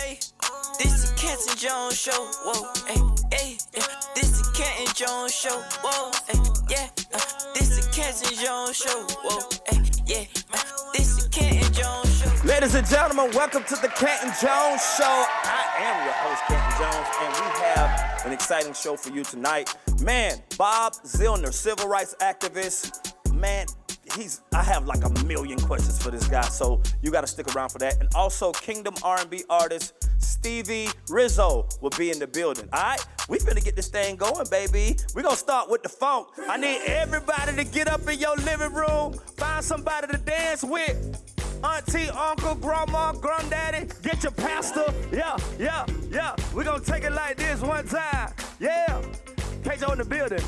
Hey, this is Canton Jones show. Whoa, hey, hey, this is Canton Jones show. Whoa, hey, yeah. This is Canton Jones show. Whoa, hey, yeah. This is Canton Jones show. Ladies and gentlemen, welcome to the Canton Jones show. I am your host, Canton Jones, and we have an exciting show for you tonight. Man, Bob Zellner, civil rights activist. Man, I have like a million questions for this guy, so you gotta stick around for that. And also, Kingdom R&B artist Stevie Rizzo will be in the building, all right? We finna get this thing going, baby. We gonna start with the funk. I need everybody to get up in your living room, find somebody to dance with. Auntie, uncle, grandma, granddaddy, get your pastor. Yeah. We gonna take it like this one time. Yeah. KJ in the building.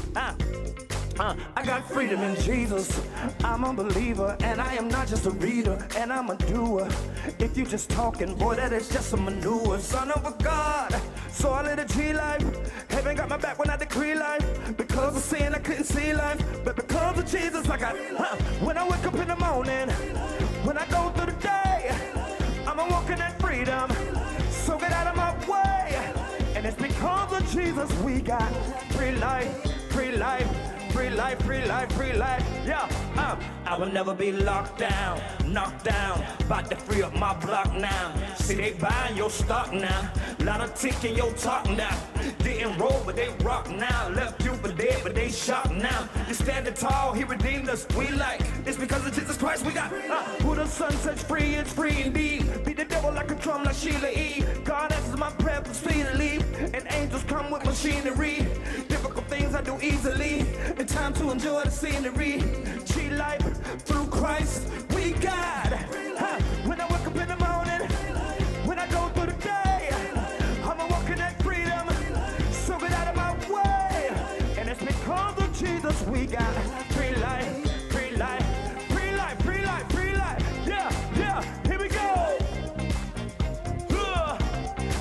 I got freedom in Jesus. I'm a believer, and I am not just a reader, and I'm a doer. If you just talking, boy, that is just a manure. Son of a God, so I live a G life. Heaven got my back when I decree life. Because of sin, I couldn't see life, but because of Jesus, I got. When I wake up in the morning, when I go through the day, I'ma walk in that freedom. So get out of my way, and it's because of Jesus we got free life, free life. Free life, free life, free life, yeah. I will never be locked down, knocked down. About to free up my block now. See, they buying your stock now. Lot of tick in your talk now. Didn't roll, but they rock now. Left you for dead, but they shocked now. You standing tall, he redeemed us. We like, it's because of Jesus Christ we got. Who the sun sets free, it's free indeed. Beat the devil like a drum, like Sheila E. God answers my prayer for speedily. And angels come with machinery. Difficult things I do easily. And time to enjoy the scenery. G life through Christ we got. When I wake up in the morning, when I go through the day, I'ma walk in that freedom. So get out of my way. And it's because of Jesus we got free life, free life, free life, free life, free life. Yeah, here we go.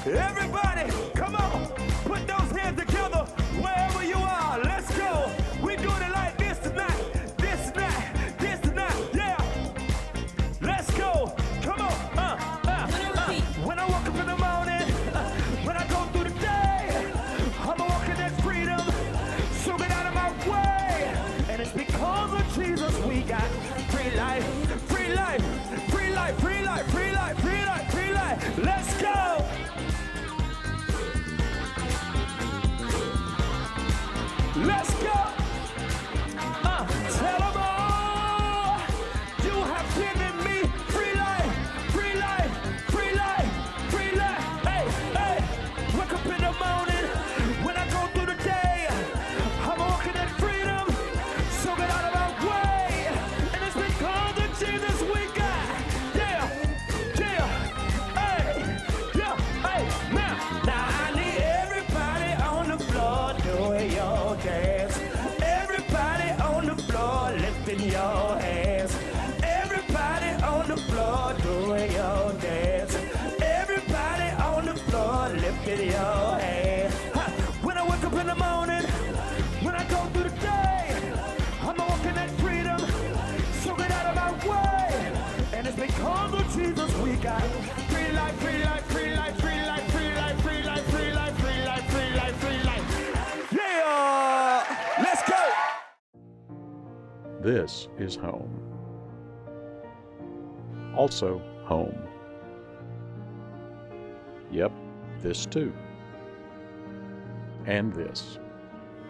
Everybody, come on, put those hands together wherever you are. Let's go. We doing it like this tonight, this night, this tonight. Yeah. Let's go. Come on. When I wake up in the morning, when I go through the day, I'ma walk in that freedom. So get out of my way. And it's because of Jesus we got free life, free life, free life, free life, free life, free life, free life. Let's go. Let's go. Tell them all. You have given me free life, free life, free life, free life. Hey, wake up in the morning. When I go through the day, I'm walking in freedom. So get out of my way. And it's because of Jesus we got. Now I need everybody on the floor doing your dance. Everybody on the floor lifting your hands. Everybody on the floor doing your dance. Everybody on the floor lifting your hands. When I wake up in the morning, when I go through the day, I'ma walk in that freedom. So get out of my way. And it's because of Jesus we got free life, free life, free life, free life, free life, free life, free life, free life, free life, free life. Yeah! Let's go! This is home. Also home. Yep, this too. And this.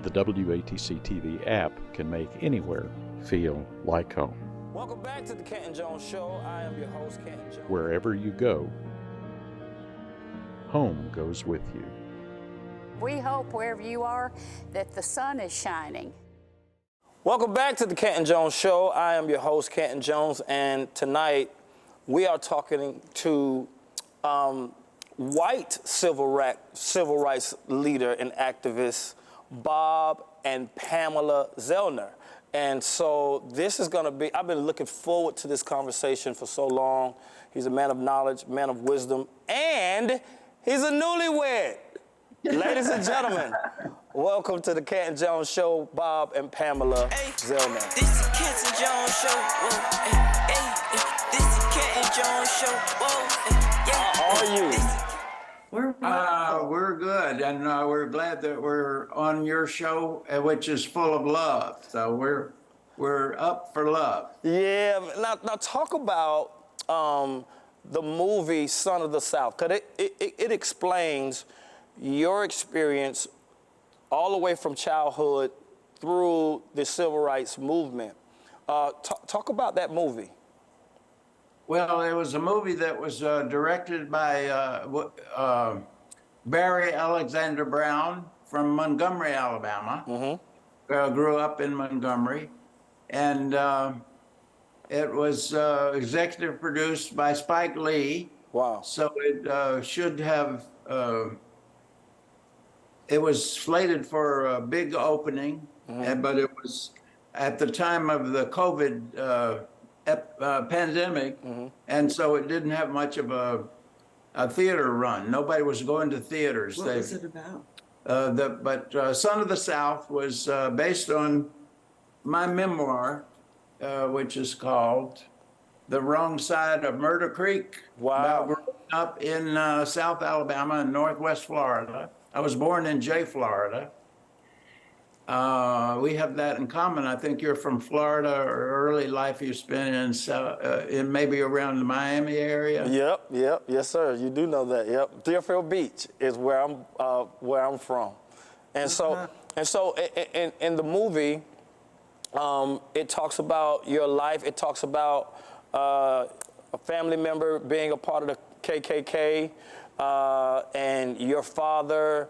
The WATC TV app can make anywhere feel like home. Welcome back to the Canton Jones show. I am your host, Canton Jones. Wherever you go, home goes with you. We hope wherever you are that the sun is shining. Welcome back to the Canton Jones show. I am your host, Canton Jones, and tonight we are talking to white civil rights leader and activist Bob and Pamela Zellner. And so this is going to be, I've been looking forward to this conversation for so long. He's a man of knowledge, man of wisdom, and he's a newlywed. Ladies and gentlemen, welcome to the Canton Jones show, Bob and Pamela Zellner. This is Canton Jones show. Whoa, this is Canton Jones show. Whoa, How are you? We're well. We're good, and we're glad that we're on your show, which is full of love. So we're up for love. Yeah. Now talk about the movie Son of the South, because it explains your experience all the way from childhood through the civil rights movement. Talk about that movie. Well, it was a movie that was directed by Barry Alexander Brown from Montgomery, Alabama. Grew up in Montgomery. And it was executive produced by Spike Lee. Wow. So it should have, it was slated for a big opening, but it was at the time of the COVID pandemic, and so it didn't have much of a theater run. Nobody was going to theaters. What was it about? But Son of the South was based on my memoir, which is called The Wrong Side of Murder Creek. Wow. About growing up in South Alabama and Northwest Florida. I was born in Jay, Florida. We have that in common. I think you're from Florida, or early life you spent in maybe around the Miami area. Yep, yes, sir. You do know that. Yep, Deerfield Beach is where I'm from, and so in the movie, it talks about your life. It talks about a family member being a part of the KKK, and your father.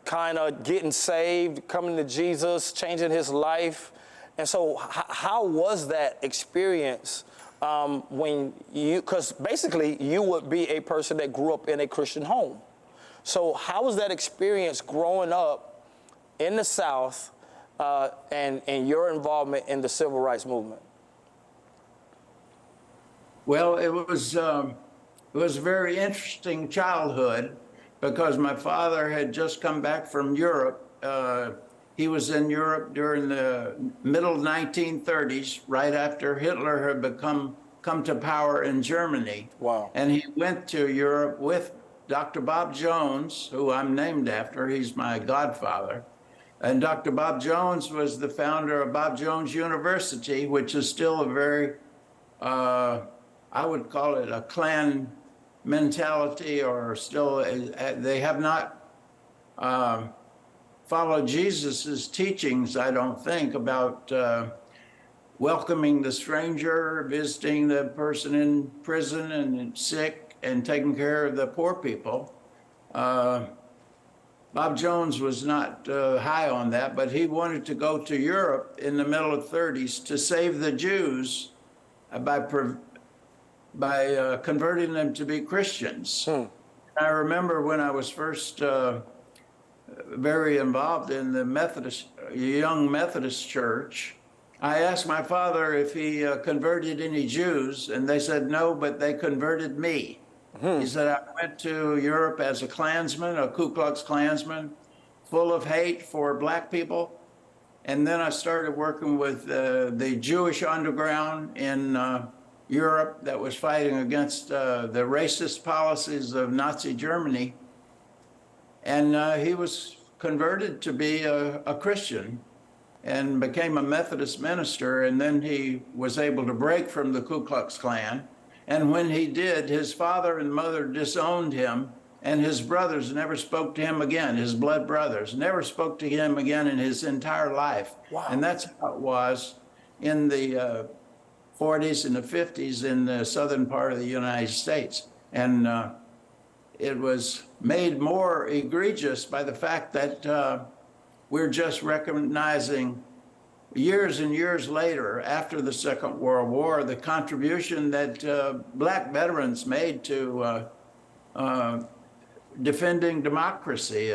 Kind of getting saved, coming to Jesus, changing his life. And so how was that experience when you, because basically you would be a person that grew up in a Christian home. So how was that experience growing up in the South and your involvement in the civil rights movement? Well, it was a very interesting childhood, because my father had just come back from Europe. He was in Europe during the middle 1930s, right after Hitler had come to power in Germany. Wow. And he went to Europe with Dr. Bob Jones, who I'm named after. He's my godfather. And Dr. Bob Jones was the founder of Bob Jones University, which is still a very, I would call it a Klan mentality, or still they have not followed Jesus's teachings, I don't think, about welcoming the stranger, visiting the person in prison and sick, and taking care of the poor people. Bob Jones was not high on that, but he wanted to go to Europe in the middle of the 30s to save the Jews by converting them to be Christians. I remember when I was first very involved in the young Methodist church, I asked my father if he converted any Jews, and they said no, but they converted me. He said, I went to Europe as a Klansman, a Ku Klux Klansman, full of hate for black people. And then I started working with the Jewish underground in Europe that was fighting against the racist policies of Nazi Germany. And he was converted to be a Christian and became a Methodist minister. And then he was able to break from the Ku Klux Klan. And when he did, his father and mother disowned him, and his brothers never spoke to him again. His blood brothers never spoke to him again in his entire life. Wow. And that's how it was in the 40s and the 50s in the southern part of the United States. And it was made more egregious by the fact that we're just recognizing years and years later, after the Second World War, the contribution that black veterans made to defending democracy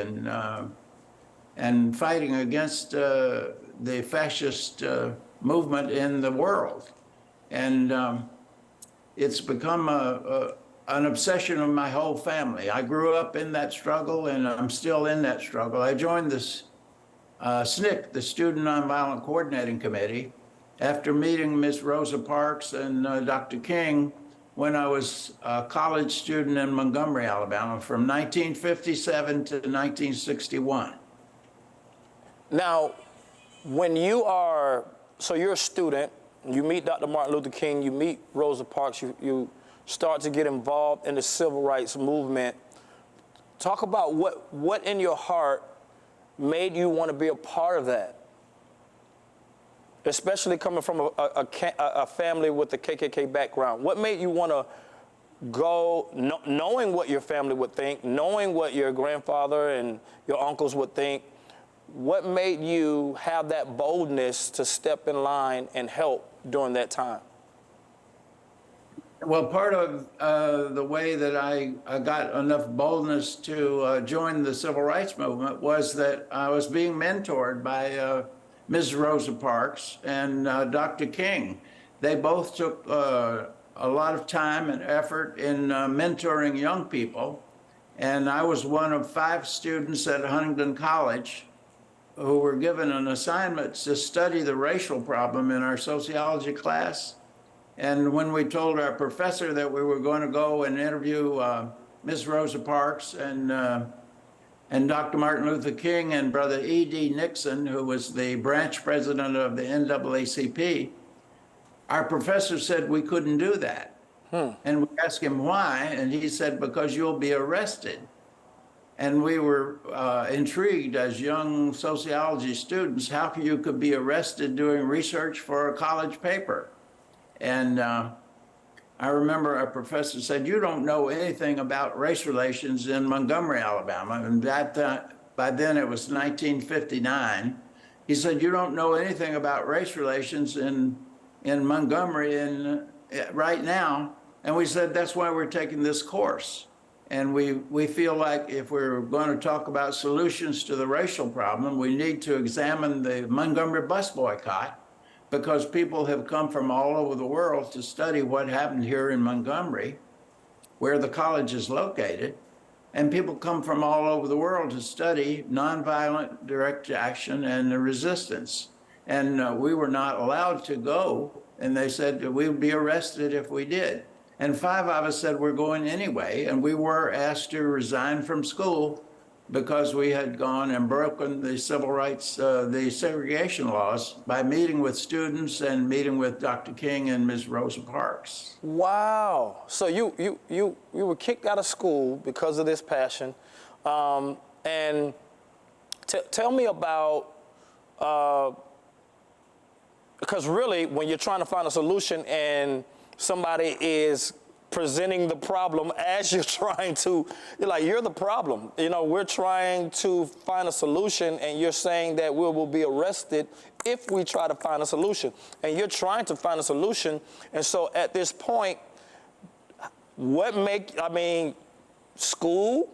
and fighting against the fascist movement in the world. And it's become an obsession of my whole family. I grew up in that struggle, and I'm still in that struggle. I joined this SNCC, the Student Nonviolent Coordinating Committee, after meeting Ms. Rosa Parks and Dr. King when I was a college student in Montgomery, Alabama, from 1957 to 1961. Now, when you are, so you're a student, you meet Dr. Martin Luther King, you meet Rosa Parks, you start to get involved in the civil rights movement. Talk about what in your heart made you want to be a part of that, especially coming from a family with a KKK background. What made you want to go, knowing what your family would think, knowing what your grandfather and your uncles would think? What made you have that boldness to step in line and help during that time? Well, part of the way that I got enough boldness to join the civil rights movement was that I was being mentored by Ms. Rosa Parks and Dr. King. They both took a lot of time and effort in mentoring young people. And I was one of 5 students at Huntingdon College who were given an assignment to study the racial problem in our sociology class. And when we told our professor that we were going to go and interview Ms. Rosa Parks and Dr. Martin Luther King and Brother E.D. Nixon, who was the branch president of the NAACP, our professor said we couldn't do that. And we asked him why, and he said, because you'll be arrested. And we were intrigued as young sociology students, how you could be arrested doing research for a college paper. And I remember our professor said, you don't know anything about race relations in Montgomery, Alabama. And by then it was 1959. He said, you don't know anything about race relations in Montgomery right now. And we said, that's why we're taking this course. And we feel like if we're going to talk about solutions to the racial problem, we need to examine the Montgomery bus boycott, because people have come from all over the world to study what happened here in Montgomery, where the college is located. And people come from all over the world to study nonviolent direct action and the resistance. And we were not allowed to go. And they said we would be arrested if we did. And 5 of us said we're going anyway. And we were asked to resign from school because we had gone and broken the civil rights, the segregation laws, by meeting with students and meeting with Dr. King and Ms. Rosa Parks. Wow. So you were kicked out of school because of this passion. And tell me about, because really when you're trying to find a solution and somebody is presenting the problem as you're trying to, you're the problem. We're trying to find a solution and you're saying that we will be arrested if we try to find a solution. And you're trying to find a solution. And so at this point, school,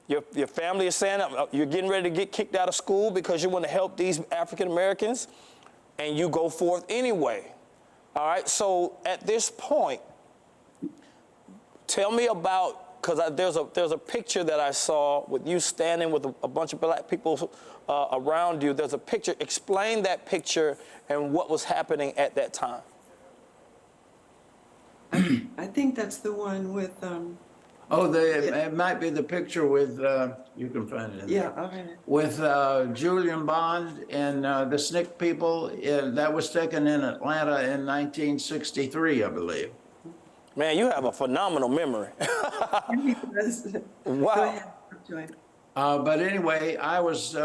your family is saying you're getting ready to get kicked out of school because you want to help these African Americans, and you go forth anyway. All right, so at this point, tell me about, because there's a picture that I saw with you standing with a bunch of black people around you. There's a picture. Explain that picture and what was happening at that time. I think that's the one with. It might be the picture with, you can find it in there. Okay. With Julian Bond and the SNCC people. That was taken in Atlanta in 1963, I believe. Man, you have a phenomenal memory. Wow. Go ahead. But anyway, I was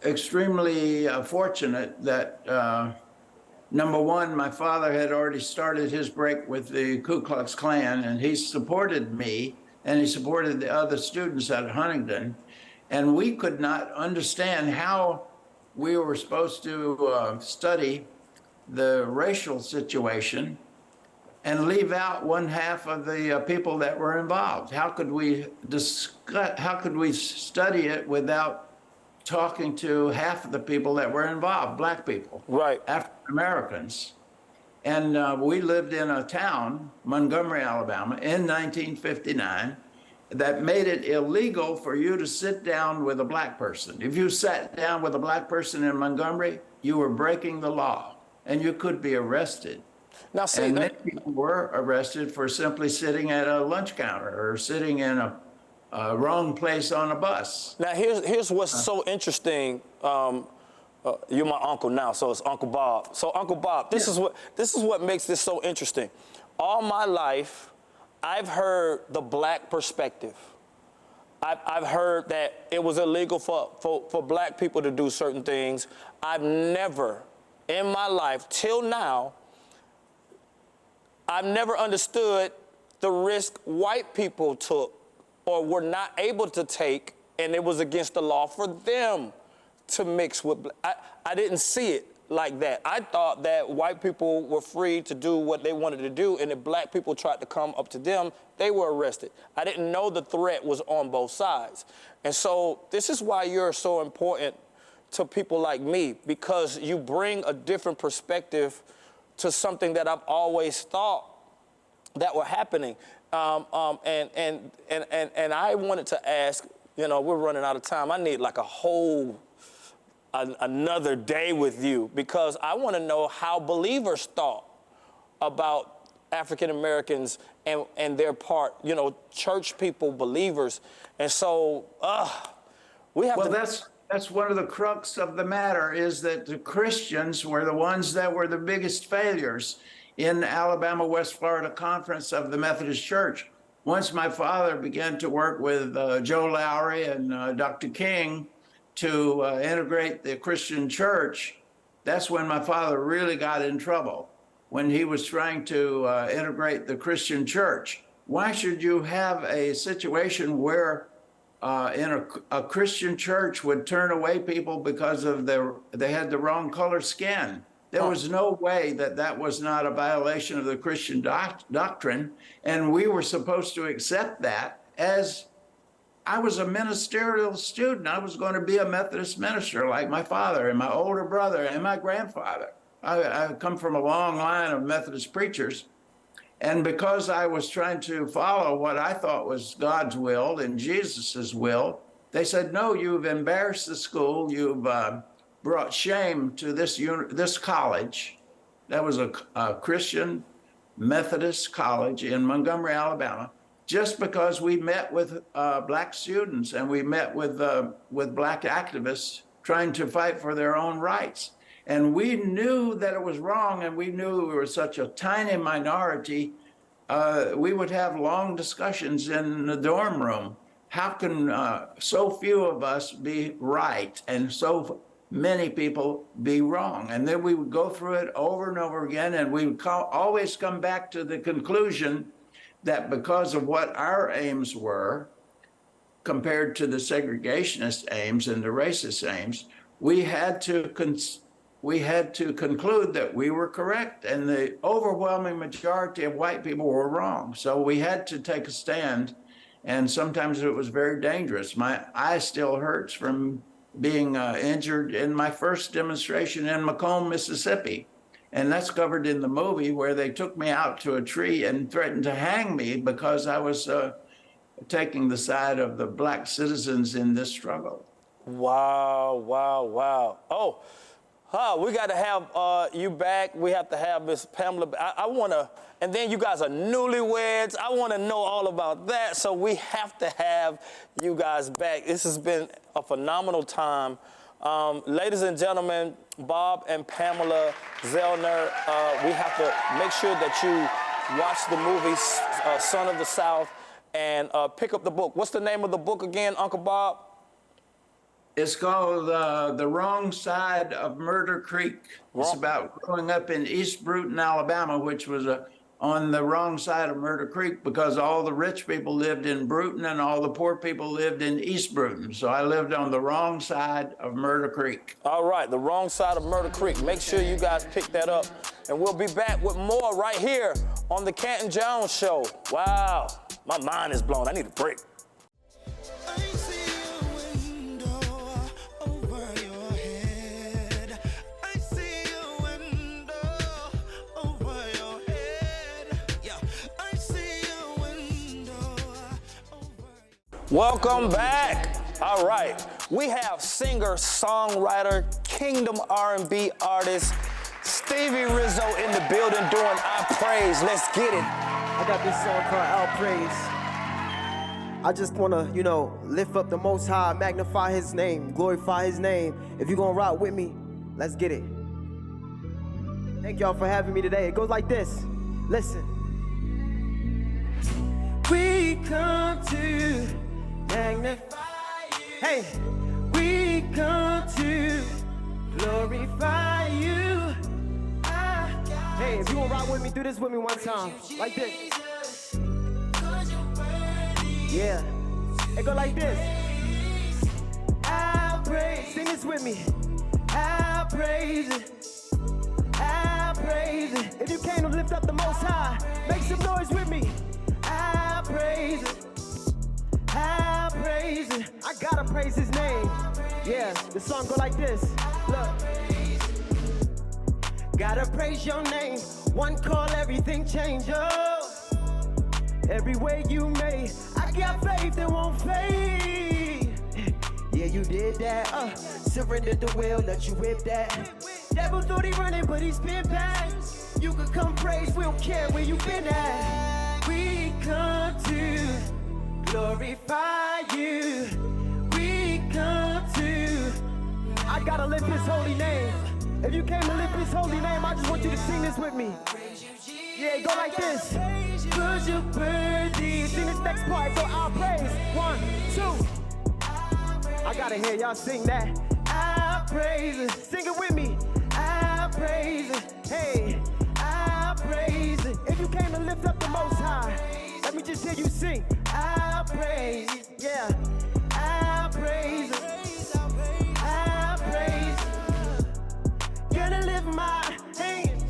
extremely fortunate that, number one, my father had already started his break with the Ku Klux Klan, and he supported me, and he supported the other students at Huntingdon. And we could not understand how we were supposed to study the racial situation and leave out one half of the people that were involved. How could we study it without talking to half of the people that were involved, black people, right, African Americans? And we lived in a town, Montgomery, Alabama, in 1959, that made it illegal for you to sit down with a black person. If you sat down with a black person in Montgomery, you were breaking the law. and you could be arrested. Now, see, And many people were arrested for simply sitting at a lunch counter or sitting in a wrong place on a bus. now here's what's so interesting. You're my uncle now, so it's Uncle Bob. So Uncle Bob, this is what makes this so interesting. All my life, I've heard the black perspective. I've heard that it was illegal for black people to do certain things. I've never, in my life, till now, I've never understood the risk white people took or were not able to take, and it was against the law for them to mix with. I didn't see it like that. I thought that white people were free to do what they wanted to do, and if black people tried to come up to them, they were arrested. I didn't know the threat was on both sides. And so this is why you're so important to people like me, because you bring a different perspective to something that I've always thought that were happening. And I wanted to ask, you know, we're running out of time. I need like another day with you, because I want to know how believers thought about African Americans and their part, you know, church people, believers. And so we have Well, that's one of the crux of the matter, is that the Christians were the ones that were the biggest failures in Alabama West Florida Conference of the Methodist Church. Once my father began to work with Joe Lowry and Dr. King to integrate the Christian church, that's when my father really got in trouble, when he was trying to integrate the Christian church. Why should you have a situation where in a Christian church would turn away people because of they had the wrong color skin? There was no way that was not a violation of the Christian doctrine, and we were supposed to accept that. As I was a ministerial student, I was going to be a Methodist minister like my father and my older brother and my grandfather. I come from a long line of Methodist preachers, and because I was trying to follow what I thought was God's will and Jesus's will, they said, no, you've embarrassed the school, you've brought shame to this college. That was a Christian Methodist college in Montgomery, Alabama, just because we met with black students and we met with black activists trying to fight for their own rights. And we knew that it was wrong, and we knew we were such a tiny minority. We would have long discussions in the dorm room. How can so few of us be right and so many people be wrong? And then we would go through it over and over again, and we would always come back to the conclusion that because of what our aims were compared to the segregationist aims and the racist aims, we had to conclude that we were correct and the overwhelming majority of white people were wrong. So we had to take a stand, and sometimes it was very dangerous. My eye still hurts from being injured in my first demonstration in Macomb, Mississippi. And that's covered in the movie, where they took me out to a tree and threatened to hang me because I was taking the side of the black citizens in this struggle. Wow, wow, wow. Oh, we got to have you back. We have to have Miss Pamela. I want to, and then you guys are newlyweds. I want to know all about that. So we have to have you guys back. This has been a phenomenal time. Ladies and gentlemen, Bob and Pamela Zellner, we have to make sure that you watch the movie Son of the South and pick up the book. What's the name of the book again, Uncle Bob? It's called The Wrong Side of Murder Creek. It's about growing up in East Bruton, Alabama, which was on the wrong side of Murder Creek, because all the rich people lived in Bruton and all the poor people lived in East Bruton. So I lived on the wrong side of Murder Creek. All right, The Wrong Side of Murder Creek. Make sure you guys pick that up. And we'll be back with more right here on the Canton Jones Show. Wow, my mind is blown. I need a break. Welcome back. All right, we have singer, songwriter, Kingdom R&B artist, Stevie Rizzo in the building doing our praise. Let's get it. I got this song called Our Praise. I just wanna, lift up the Most High, magnify His name, glorify His name. If you gonna rock with me, let's get it. Thank y'all for having me today. It goes like this. Listen. We come to magnify you. Hey, we come to glorify you. Hey, if you wanna rock with me, do this with me one time. Like this. Yeah. It go like this. I praise. Sing this with me. I praise it. I praise it. If you came to lift up the Most High, make some noise with me. I praise it. I praise it. I gotta praise His name. Yeah, the song go like this. Look. Gotta praise your name. One call, everything change. Oh, every way you made, I got faith that won't fade. Yeah, you did that. Surrendered the will, let you whip that. Devil thought he running, but he spin back. You could come praise, we don't care where you been at. We come to glorify you. We come to. I gotta lift His holy name. If you came to lift His holy name, I just want you to sing this with me. Yeah, go like this. Cause you're worthy. Sing this next part, go I'll praise. 1, 2. I gotta hear y'all sing that. I praise it. Sing it with me. I praise it. Hey, I praise it. If you came to lift up the Most High, let me just hear you sing. I praise it. Yeah, I praise it. I praise it. Gonna lift my hands.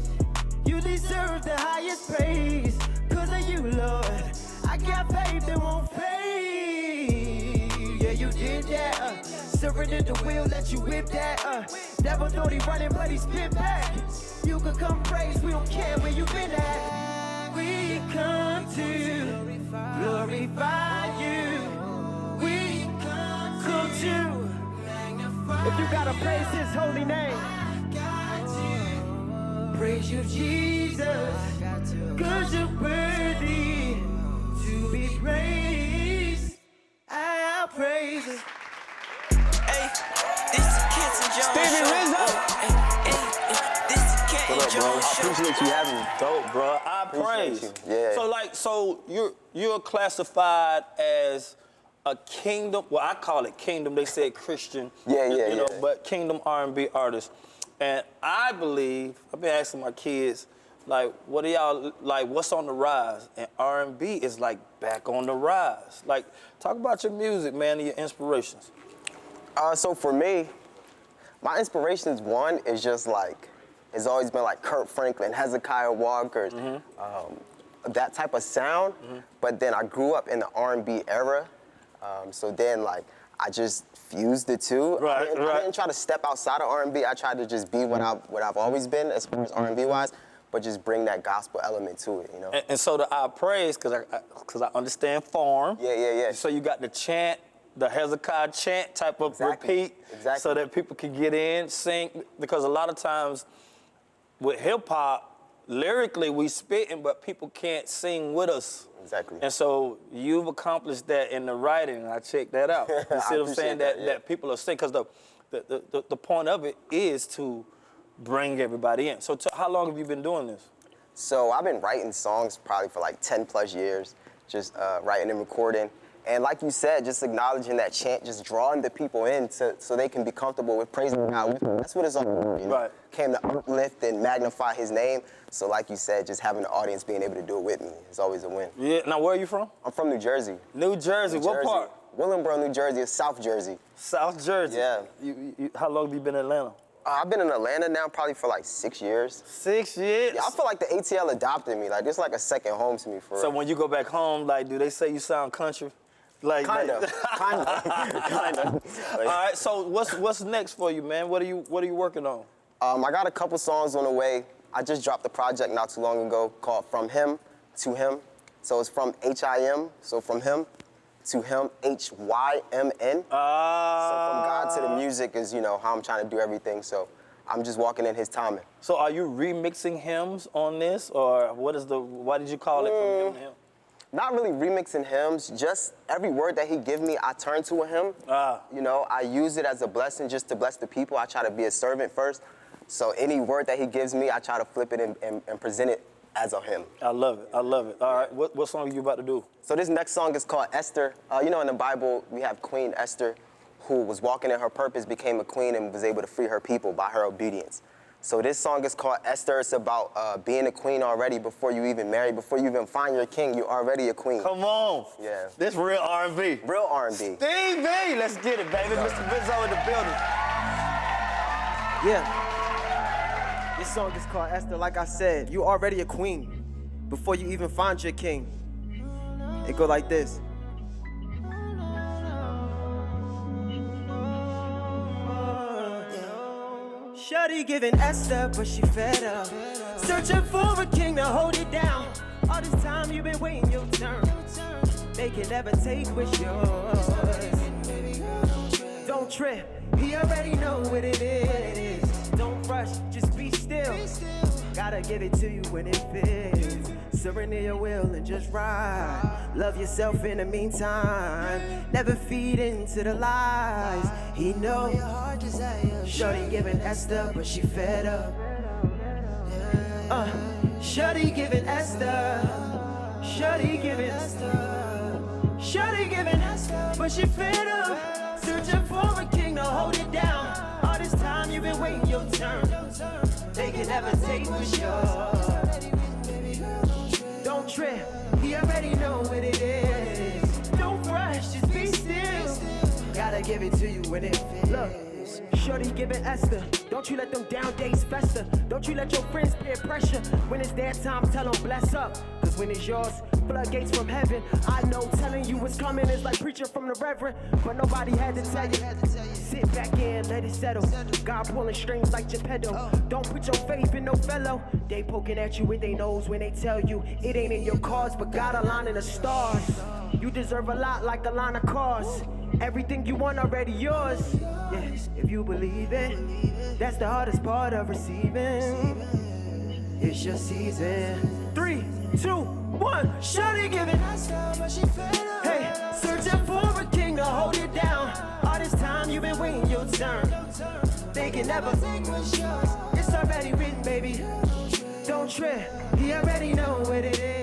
You deserve the highest praise. Cause of you, Lord, I got faith that won't fade. Yeah, you did that. Surrendered the will, let you whip that. Devil thought he running, but he spit back. You could come praise, we don't care where you been at. We come to glorify you. We come to. If you gotta praise His holy name, praise you, Jesus, cause you're worthy to be praised. I praise it. Hey, this is CANJONES017. Stevie Rizzo. This is CANJONES017. I appreciate you having me. Dope, bro. I praise. you. Yeah. So you're classified as a kingdom. Well, I call it kingdom. They said Christian. Yeah. But kingdom R&B artist. And I believe I've been asking my kids, like, what are y'all like? What's on the rise? And R&B is like back on the rise. Like, talk about your music, man, and your inspirations. So for me, my inspirations, one, is just like, it's always been like Kurt Franklin, Hezekiah Walker, that type of sound. But then I grew up in the R&B era. So then, like, I just fused the two. I didn't try to step outside of R&B. I tried to just be what I've always been as far as R&B wise, but just bring that gospel element to it, you know. And so the I praise, cause I understand form. Yeah. So you got the chant, the Hezekiah chant type of repeat, so that people can get in, sing. Because a lot of times with hip hop, lyrically we spitting, but people can't sing with us. Exactly. And so you've accomplished that in the writing, and I checked that out. You see what I'm saying? That people are singing, because the point of it is to bring everybody in. So how long have you been doing this? So I've been writing songs probably for like 10 plus years, just writing and recording. And like you said, just acknowledging that chant, just drawing the people in so they can be comfortable with praising God with me. That's what it's all about, you know? Right. Came to uplift and magnify His name. So like you said, just having the audience being able to do it with me is always a win. Yeah. Now, where are you from? I'm from New Jersey. New Jersey. What part? Willingboro, New Jersey. It's South Jersey. South Jersey. Yeah. How long have you been in Atlanta? I've been in Atlanta now probably for like 6 years. 6 years? Yeah, I feel like the ATL adopted me. Like, it's like a second home to me for So real. when you go back home, like, do they say you sound country? Like, Kind of. All right, so what's next for you, man? What are you working on? I got a couple songs on the way. I just dropped a project not too long ago called From Him to Him. So it's from H-I-M, so from him to him, H-Y-M-N. So from God to the music is, you know, how I'm trying to do everything. So I'm just walking in his timing. So are you remixing hymns on this, or why did you call it from hymn to hymn? Not really remixing hymns, just every word that he give me, I turn to a hymn. You know, I use it as a blessing just to bless the people. I try to be a servant first. So any word that he gives me, I try to flip it and present it as a hymn. I love it. I love it. All right, what song are you about to do? So this next song is called Esther. You know, in the Bible, we have Queen Esther, who was walking in her purpose, became a queen, and was able to free her people by her obedience. So this song is called Esther. It's about being a queen already before you even marry, before you even find your king, you're already a queen. Come on. Yeah. This real R&B. Real R&B. Stevie, let's get it, baby. Mr. Bizzo in the building. Yeah. This song is called Esther. Like I said, you already a queen before you even find your king. It go like this. Shorty giving Esther, but she fed up. Searching for a king to hold it down. All this time you've been waiting your turn. They can never take what's yours. Don't trip, he already know what it is. Don't rush, just be still. Gotta give it to you when it fits. Surrender your will and just ride. Love yourself in the meantime. Never feed into the lies. He knows. Shorty giving Esther, but she fed up. Shorty giving Esther. Shorty giving Esther. Shorty giving Esther, but she fed up. Searching for a king to hold it down. All this time you've been waiting your turn. They can never take what's yours. Don't trip, he already know what it is. Don't rush, just be still. Gotta give it to you when it fits. Look, shorty giving Esther. Don't you let them down days fester. Don't you let your friends peer pressure. When it's their time, tell them bless up. Cause when it's yours, floodgates from heaven. I know telling you what's coming is like preaching from the reverend. But nobody had to tell you. Sit back in, let it settle. God pulling strings like Geppetto. Don't put your faith in no fellow. They poking at you with their nose when they tell you it ain't in your cards, but God aligning the stars. You deserve a lot like a line of cars. Everything you want already yours. Yeah, if you believe it, that's the hardest part of receiving. It's your season. 3, 2, 1. Shorty giving. Hey, searching for a king to hold it down. All this time you've been waiting your turn. They can never. It's already written, baby. Don't trip. He already know what it is.